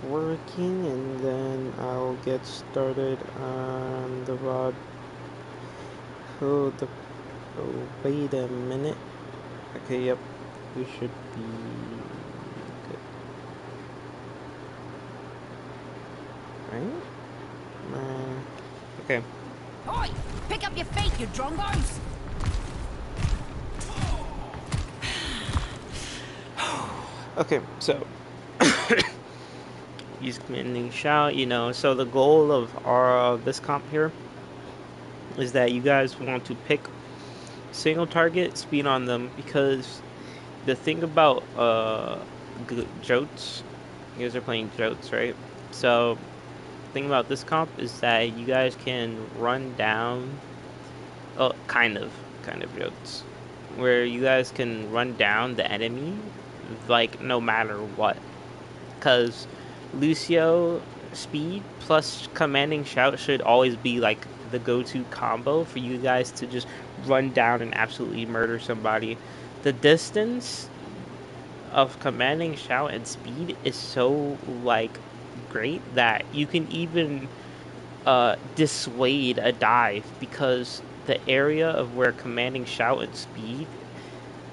working, and then I'll get started on the rod. Oh, wait a minute. Okay, yep, we should be good, right? Okay. Oi! Pick up your feet, you drongos! Okay, so use commanding shout, you know. So the goal of our this comp here is that you guys want to pick single target speed on them, because the thing about Jotes, you guys are playing Jotes, right? So the thing about this comp is that you guys can run down, kind of Jotes, where you guys can run down the enemy like no matter what, because Lucio speed plus commanding shout should always be like the go-to combo for you guys to just run down and absolutely murder somebody. The distance of commanding shout and speed is so like great that you can even dissuade a dive, because the area of where commanding shout and speed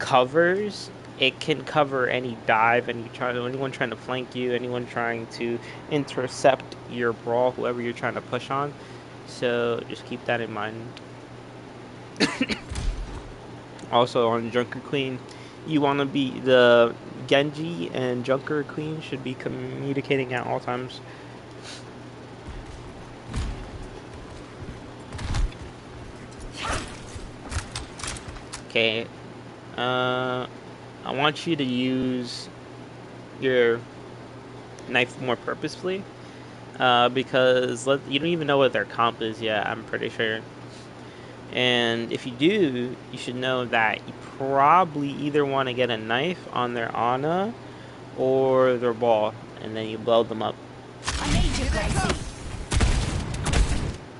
covers, it can cover any dive, anyone trying to flank you, anyone trying to intercept your brawl, whoever you're trying to push on. So just keep that in mind. Also on Junker Queen, you want to be the Genji and Junker Queen should be communicating at all times. Okay, I want you to use your knife more purposefully, because you don't even know what their comp is yet, I'm pretty sure. And if you do, you should know that you probably either want to get a knife on their Ana or their ball, and then you blow them up. I need you, Gracie.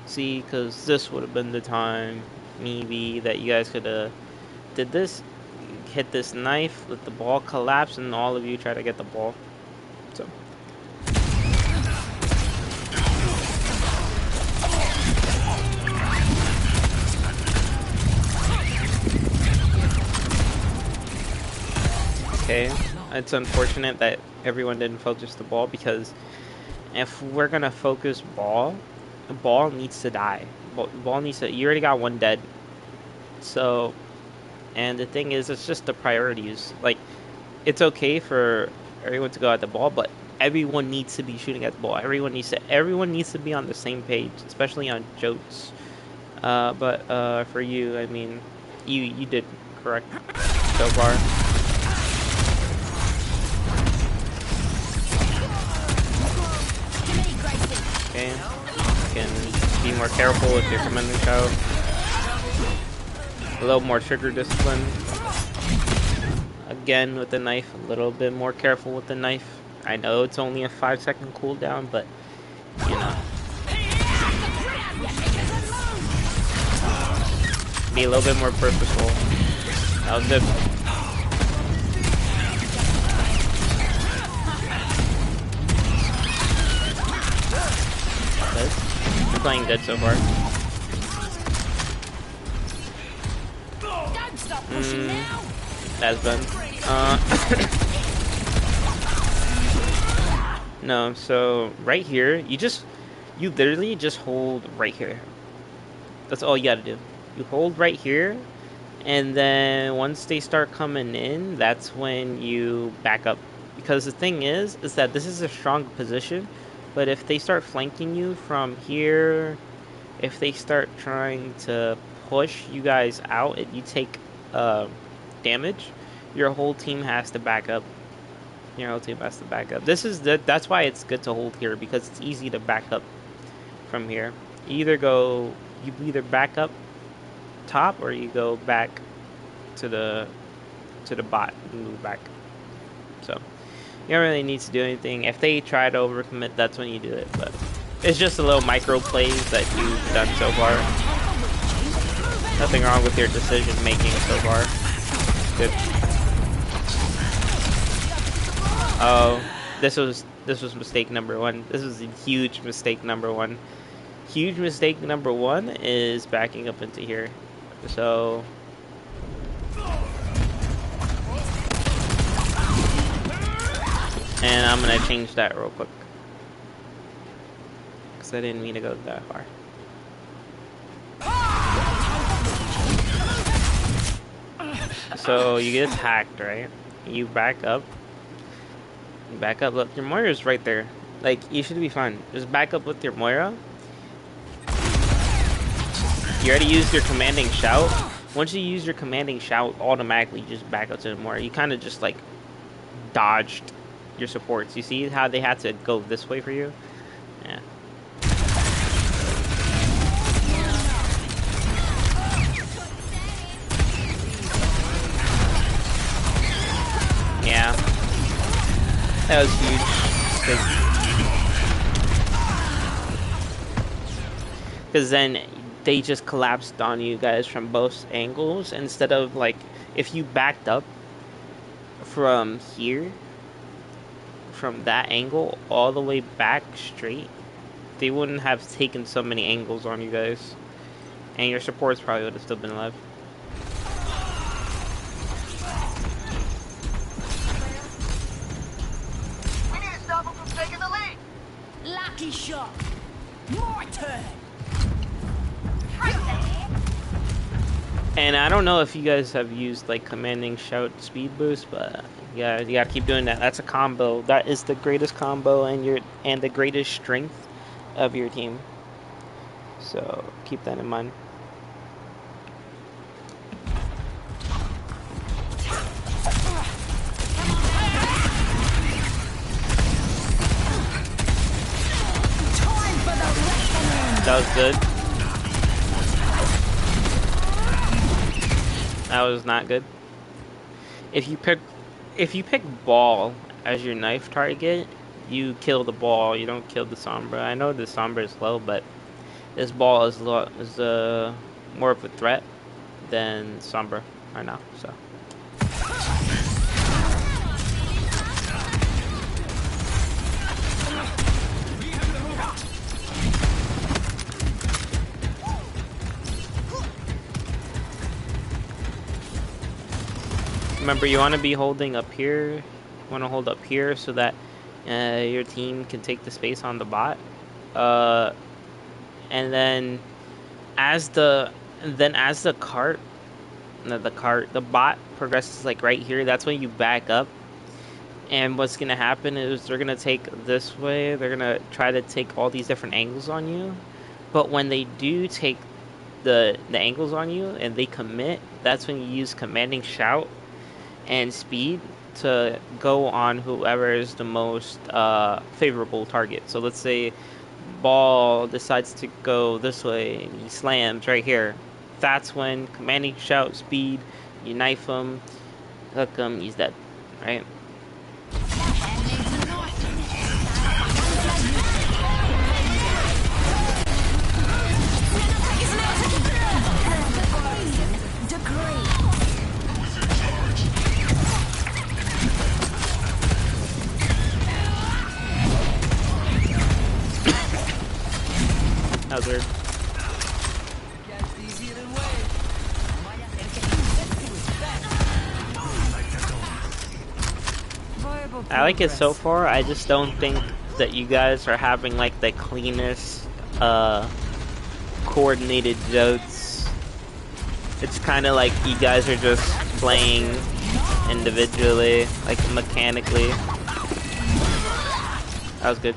See, because this would have been the time, maybe, that you guys could have did this, hit this knife, let the ball collapse, and all of you try to get the ball. So. Okay, it's unfortunate that everyone didn't focus the ball, because if we're gonna focus ball, the ball needs to die. Ball needs to. You already got one dead. So, and the thing is, it's just the priorities. Like, it's okay for everyone to go at the ball, but everyone needs to be shooting at the ball. Everyone needs to be on the same page, especially on Jotes. But for you, I mean, you did correct so far. Okay, you can be more careful with your commanding shout. A little more trigger discipline. Again with the knife, a little bit more careful with the knife. I know it's only a 5-second cooldown, but you know. Be a little bit more purposeful. That was good. You're playing good so far. Don't stop pushing now. That's been. No, so right here, you literally just hold right here. That's all you gotta do. You hold right here, and then once they start coming in, that's when you back up. Because the thing is that this is a strong position, but if they start flanking you from here, if they start trying to push you guys out and you take damage, your whole team has to back up. Your whole team has to back up. That's why it's good to hold here, because it's easy to back up from here. You either back up top, or you go back to the bot and move back. So you don't really need to do anything. If they try to overcommit, that's when you do it. But it's just a little micro plays that you've done so far. Nothing wrong with your decision making so far. Good. Oh, this was mistake number one. This was a huge mistake number one. Huge mistake number one is backing up into here. So and I'm gonna change that real quick because I didn't mean to go that far. So you get attacked, right? You back up. You back up. Look, your Moira's right there. Like, you should be fine. Just back up with your Moira. You already used your commanding shout. Once you use your commanding shout, automatically just back up to the Moira. You kind of just like dodged your supports. You see how they had to go this way for you? Yeah. Yeah. That was huge. Because then they just collapsed on you guys from both angles. Instead of, like, if you backed up from here, from that angle, all the way back straight, they wouldn't have taken so many angles on you guys. And your supports probably would have still been alive. Lucky shot. My turn. And I don't know if you guys have used like commanding shout speed boost, but yeah, you gotta keep doing that. That's a combo. That is the greatest combo and the greatest strength of your team. So keep that in mind. That was good. That was not good. If you pick ball as your knife target, you kill the ball. You don't kill the Sombra. I know the Sombra is low, but this ball is more of a threat than Sombra right now. So. Remember, you want to be holding up here. You want to hold up here so that your team can take the space on the bot. And then as the bot progresses like right here, that's when you back up. And what's gonna happen is they're gonna take this way. They're gonna try to take all these different angles on you. But when they do take the angles on you and they commit, that's when you use commanding shout and speed to go on whoever is the most favorable target. So let's say ball decides to go this way and he slams right here. That's when commanding shout, speed, you knife him, hook him, he's dead, right? That was weird. I like it so far. I just don't think that you guys are having like the cleanest coordinated jokes. It's kind of like you guys are just playing individually, like mechanically. That was good.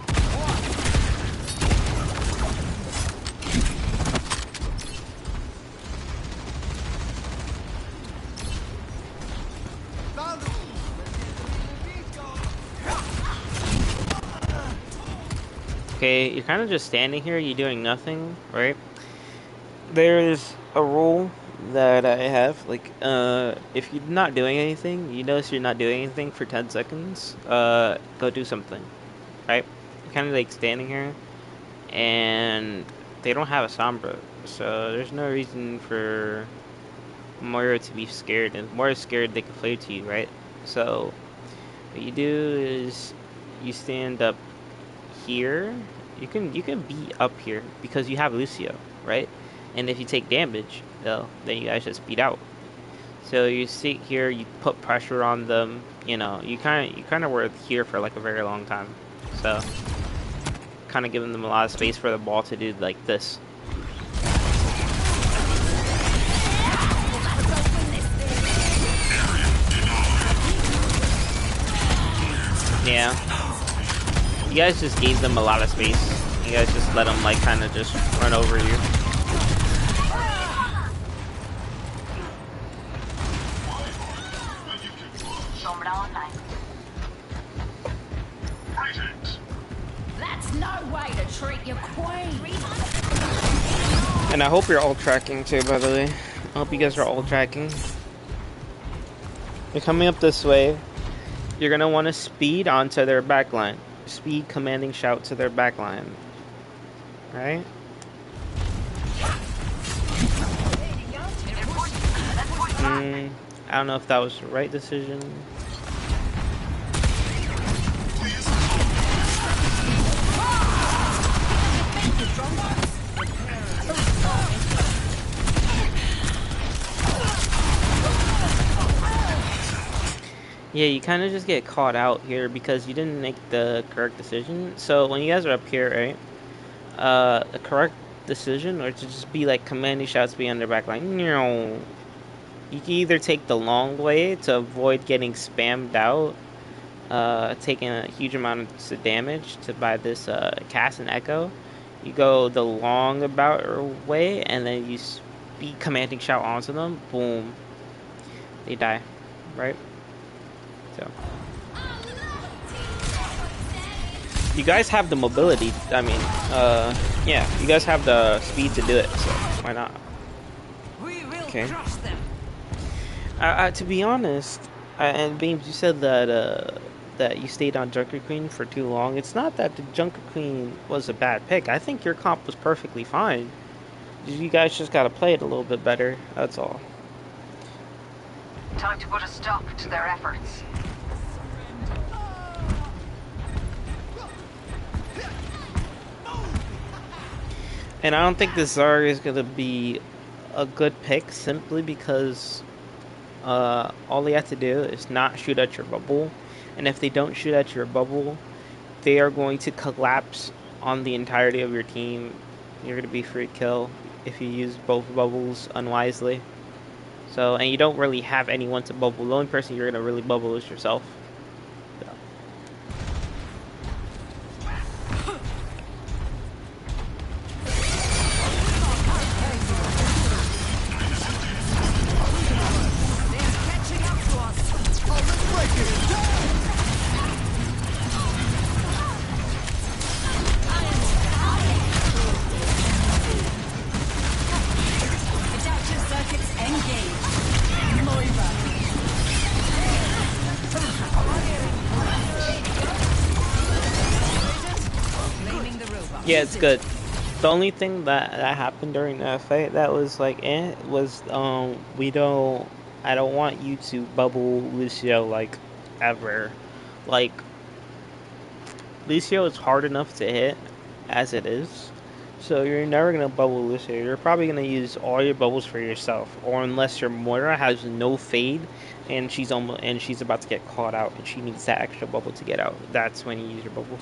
Okay, you're kind of just standing here, you're doing nothing, right? There's a rule that I have, like, if you're not doing anything, you notice you're not doing anything for 10 seconds, go do something, right? You're kind of like standing here, and they don't have a Sombra, so there's no reason for Moira to be scared, and if Moira's scared, they can play to you, right? So, what you do is you stand up here. You can be up here because you have Lucio, right? And if you take damage, well, then you guys just beat out. So you sit here, you put pressure on them. You know, you kind of were here for like a very long time. So kind of giving them a lot of space for the ball to do like this. Yeah. You guys just gave them a lot of space. You guys just let them like kind of just run over you. That's no way to treat your queen. And I hope you're all tracking too, by the way. I hope you guys are all tracking. You're coming up this way. You're gonna want to speed onto their backline. Speed commanding shout to their backline. Right? I don't know if that was the right decision. Yeah, you kind of just get caught out here because you didn't make the correct decision. So when you guys are up here, right? The correct decision, or to just be like commanding shouts behind their back, like, no. You can either take the long way to avoid getting spammed out, taking a huge amount of damage to buy this cast and echo. You go the long about way, and then you speed commanding shout onto them. Boom, they die, right? So you guys have the mobility. I mean, yeah, you guys have the speed to do it. So why not? Okay. To be honest, and Beams, you said that that you stayed on Junker Queen for too long. It's not that the Junker Queen was a bad pick. I think your comp was perfectly fine. You guys just gotta play it a little bit better. That's all. Time to put a stop to their efforts. And I don't think this Zarya is gonna be a good pick simply because all they have to do is not shoot at your bubble, and if they don't shoot at your bubble, they are going to collapse on the entirety of your team. You're gonna be free kill if you use both bubbles unwisely. So, and you don't really have anyone to bubble. The only person you're gonna really bubble is yourself. So. Yeah, it's good. The only thing that happened during that fight that was like was I don't want you to bubble Lucio like ever. Like Lucio is hard enough to hit as it is. So you're never gonna bubble Lucio. You're probably gonna use all your bubbles for yourself, or unless your Moira has no fade and she's about to get caught out and she needs that extra bubble to get out. That's when you use your bubble.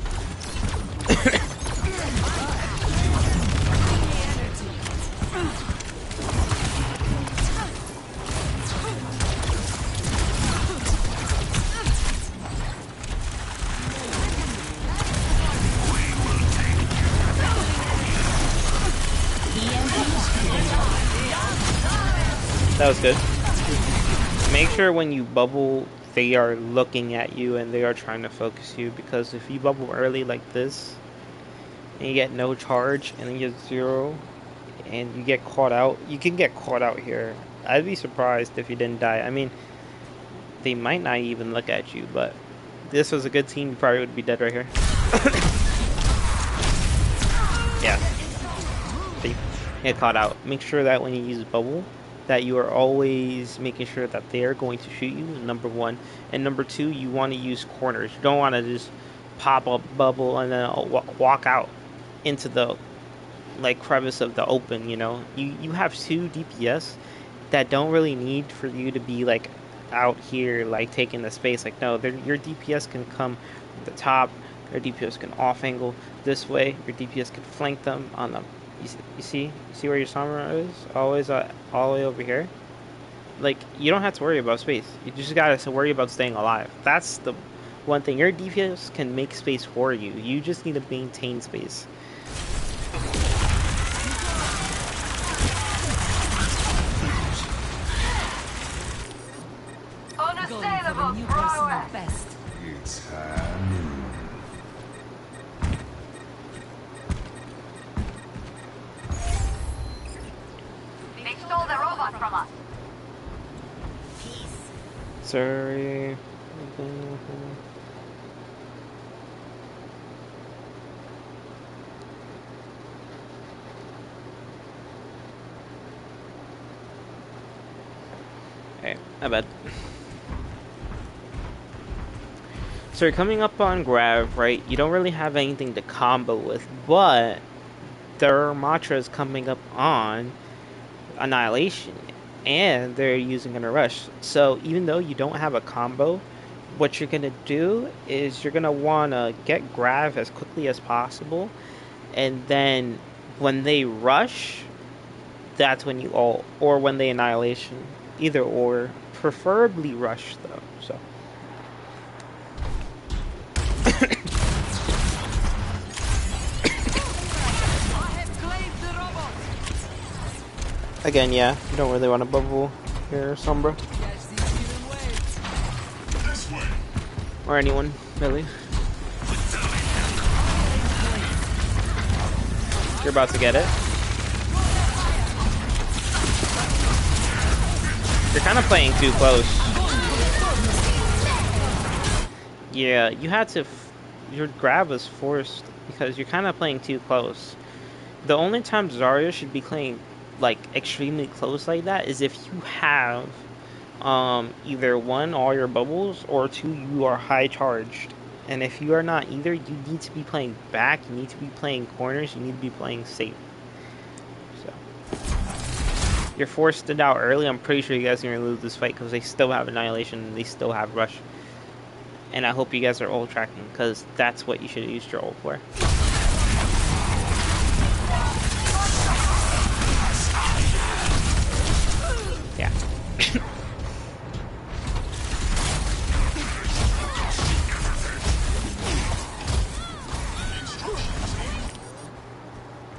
That was good. Make sure when you bubble, they are looking at you and they are trying to focus you, because if you bubble early like this, and you get no charge, and then you get 0, and you get caught out, you can get caught out here. I'd be surprised if you didn't die. I mean, they might not even look at you, but this was a good team, you probably would be dead right here. Yeah. They get caught out. Make sure that when you use bubble, that you are always making sure that they are going to shoot you, number 1. And number 2, you want to use corners. You don't want to just pop up bubble and then walk out into the like crevice of the open. You know, you have two DPS that don't really need for you to be like out here like taking the space. Like no, your DPS can come from the top. Your DPS can off angle this way. Your DPS can flank them on the. You see where your Sombra is? Always all the way over here. Like you don't have to worry about space. You just gotta worry about staying alive. That's the one thing. Your DPS can make space for you. You just need to maintain space. Unassailable prowess. It's high noon. They stole the robot from us. Sorry. Okay, I bet. So you're coming up on Grav, right? You don't really have anything to combo with, but their Matra is coming up on Annihilation, and they're using a rush. So even though you don't have a combo, what you're gonna do is you're gonna wanna get Grav as quickly as possible, and then when they rush, that's when you ult, or when they Annihilation, either or, preferably rush though. So. Again, yeah, you don't really want to bubble here, Sombra. Or anyone, really. You're about to get it. You're kind of playing too close. Yeah, you had to... your grab was forced because you're kind of playing too close. The only time Zarya should be playing like extremely close like that is if you have either one, all your bubbles, or two, you are high charged. And if you are not either, you need to be playing back, you need to be playing corners, you need to be playing safe. So you're forced it out early. I'm pretty sure you guys are gonna lose this fight because they still have Annihilation and they still have Rush. And I hope you guys are ult tracking because that's what you should have used your ult for. Yeah.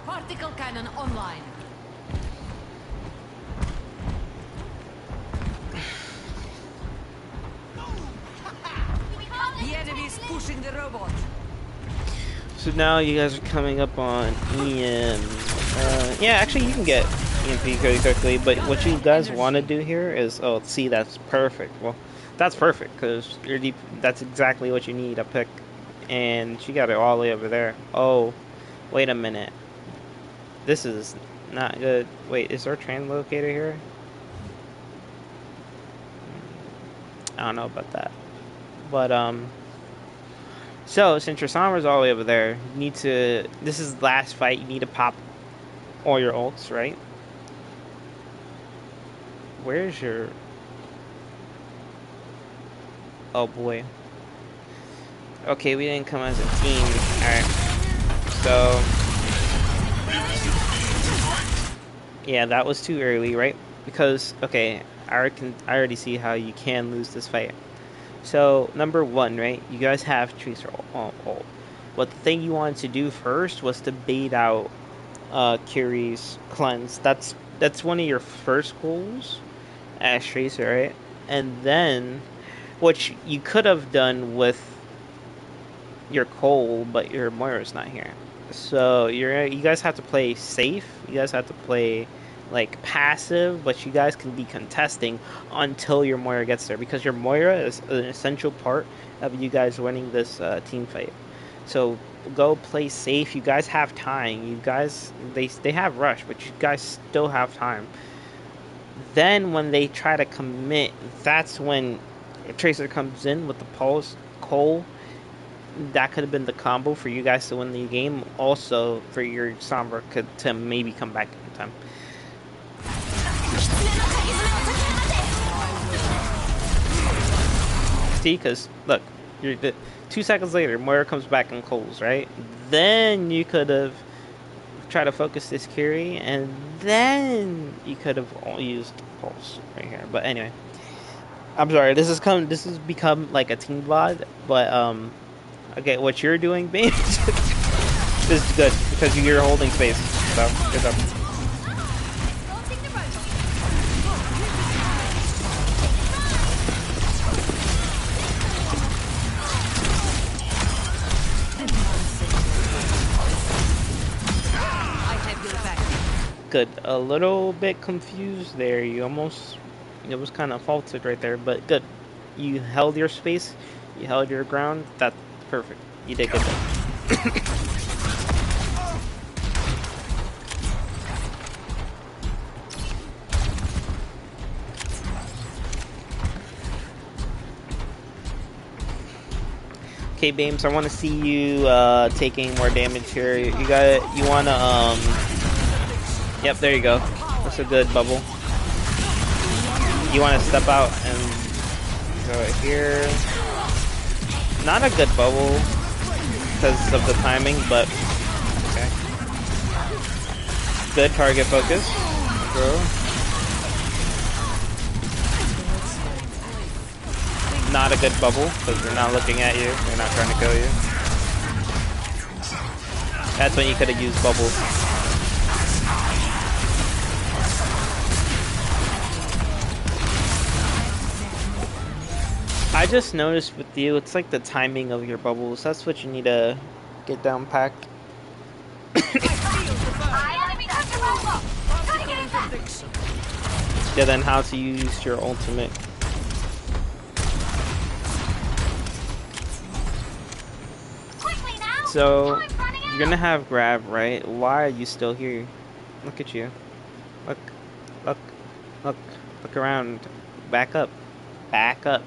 Particle cannon online. The enemy is pushing the robot. So now you guys are coming up on EM. Yeah, actually you can get EMP very quickly, but what you guys want to do here is, oh, see, that's perfect. Well, that's perfect because you're deep. That's exactly what you need. A pick, and she got it all the way over there. Oh, wait a minute. This is not good. Wait, is there a translocator here? I don't know about that, but so since your Sombra's all the way over there, you need to. This is the last fight. You need to pop all your ults, right? Where's your... oh boy. Okay, we didn't come as a team. Alright. So... yeah, that was too early, right? Because, okay, I already see how you can lose this fight. So, number one, right? You guys have Tracer ult. But the thing you wanted to do first was to bait out Kiri's cleanse. That's one of your first goals as Tracer, right? And then, which you could have done with your Cole, but your Moira's not here. So you guys have to play safe. You guys have to play like passive, but you guys can be contesting until your Moira gets there, because your Moira is an essential part of you guys winning this team fight. So go play safe. You guys have time. You guys, they have rush, but you guys still have time. Then when they try to commit, that's when Tracer comes in with the pulse, Cole, that could have been the combo for you guys to win the game. Also, for your Sombra to maybe come back in time. See, because look, you're 2 seconds later, Moira comes back and calls, right? Then you could have tried to focus this carry, and then you could have used Pulse right here. But anyway, I'm sorry. This has become like a team VOD, but okay, what you're doing, babe, this is good because you're holding space. So good job. Good. A little bit confused there. It was kind of faltered right there, but good. You held your space. You held your ground. That's perfect. You did good. Okay, Bames, I want to see you taking more damage here. You want to Yep, there you go. That's a good bubble. You want to step out and go right here. Not a good bubble because of the timing, but okay. Good target focus. Bro. Not a good bubble because they're not looking at you. They're not trying to kill you. That's when you could have used bubble. I just noticed with you, it's like the timing of your bubbles. That's what you need to get down packed. Yeah, then how to use your ultimate. So, you're gonna have grab, right? Why are you still here? Look at you. Look. Look. Look. Look around. Back up. Back up.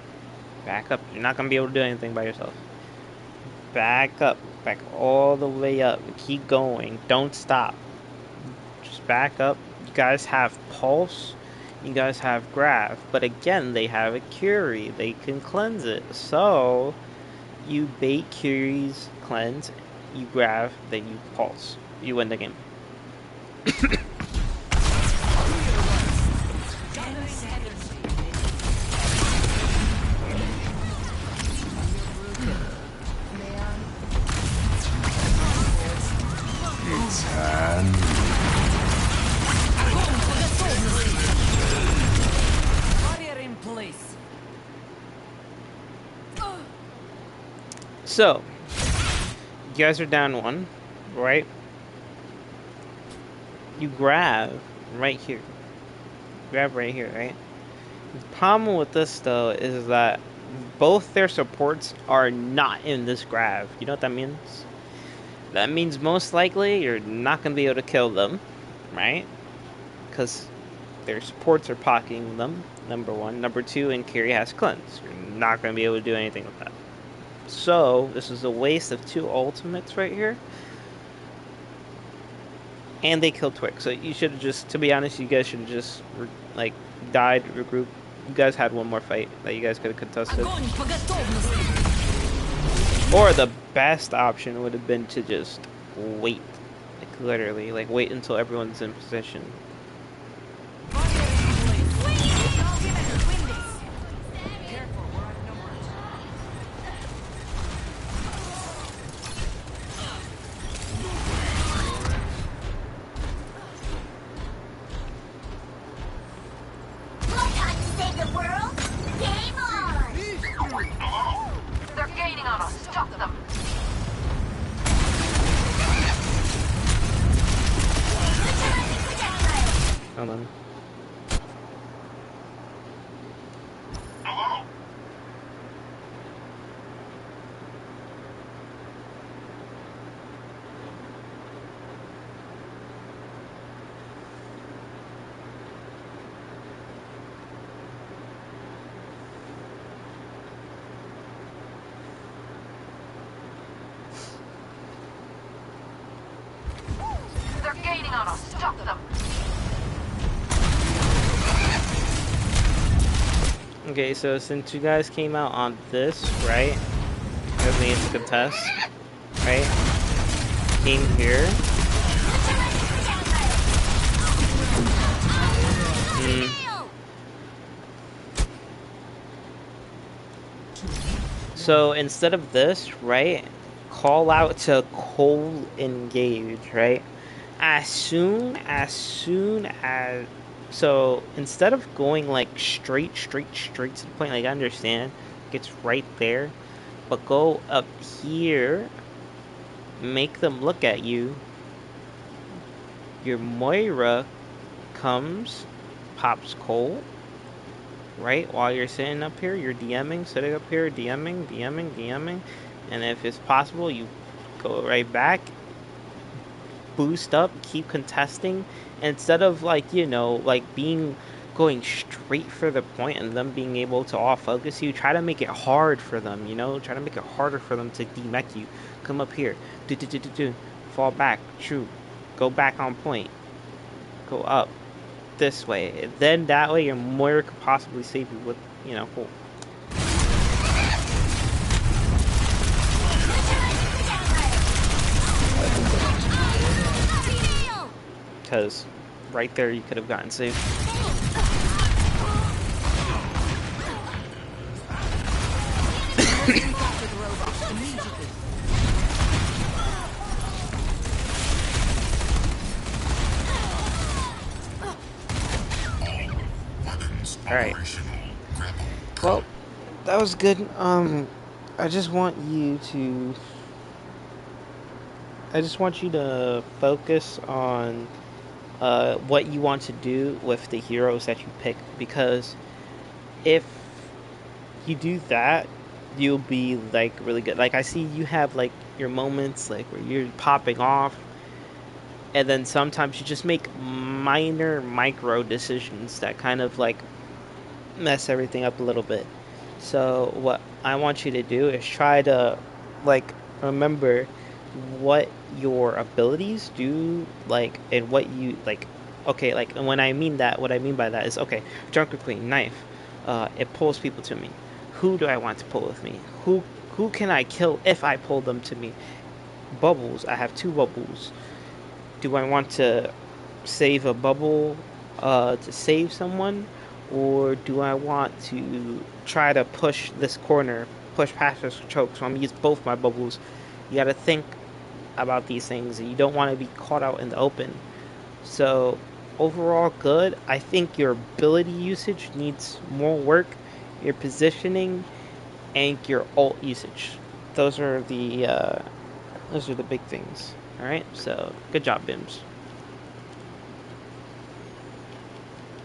Back up. You're not going to be able to do anything by yourself. Back up. Back all the way up. Keep going. Don't stop. Just back up. You guys have Pulse. You guys have Grab. But again, they have a Curie. They can cleanse it. So, you bait Curie's cleanse. You Grab. Then you Pulse. You win the game. So, you guys are down one, right? You grab right here. Grab right here, right? The problem with this, though, is that both their supports are not in this grab. You know what that means? That means most likely you're not going to be able to kill them, right? Because their supports are pocketing them, number one. Number two, and Carry has cleanse. You're not going to be able to do anything with that. So, this is a waste of 2 ultimates right here. And they killed Twix. So you should have just, to be honest, you guys should have just, like, died, regrouped. You guys had one more fight that you guys could have contested. Or the best option would have been to just wait. Like, literally, like, wait until everyone's in position. Hold on. gaining on us. Stop them. Okay, so since you guys came out on this, right? That means to contest, right? Came here. So instead of this, right? Call out to cold engage, right? As soon as so instead of going like straight to the point, like I understand it's right there, but go up here, make them look at you. Your Moira comes, pops coal, right? While you're sitting up here, you're DMing, sitting up here, DMing, and if it's possible, you go right back, boost up, keep contesting, instead of like, you know, like going straight for the point and them being able to all focus you. Try to make it hard for them, you know, try to make it harder for them to demech you. Come up here, do, fall back, shoot, go back on point, go up this way, then that way your Moira could possibly save you with, you know, cool. Because right there you could have gotten saved. Alright. Well, that was good. I just want you to focus on what you want to do with the heroes that you pick, because if you do that, you'll be like really good. Like I see you have like your moments like where you're popping off, and then sometimes you just make minor micro decisions that kind of like mess everything up a little bit. So what I want you to do is try to like remember what your abilities do, like, and what you like. Okay, like, and when I mean that, what I mean by that is, okay, Junker Queen knife, it pulls people to me. Who do I want to pull with me? Who can I kill if I pull them to me? Bubbles, I have 2 bubbles. Do I want to save a bubble to save someone, or do I want to try to push this corner, push past this choke? So I'm gonna use both my bubbles. You gotta think about these things. You don't want to be caught out in the open. So overall good. I think your ability usage needs more work, your positioning, and your ult usage. Those are the big things. All right, so good job, Bims.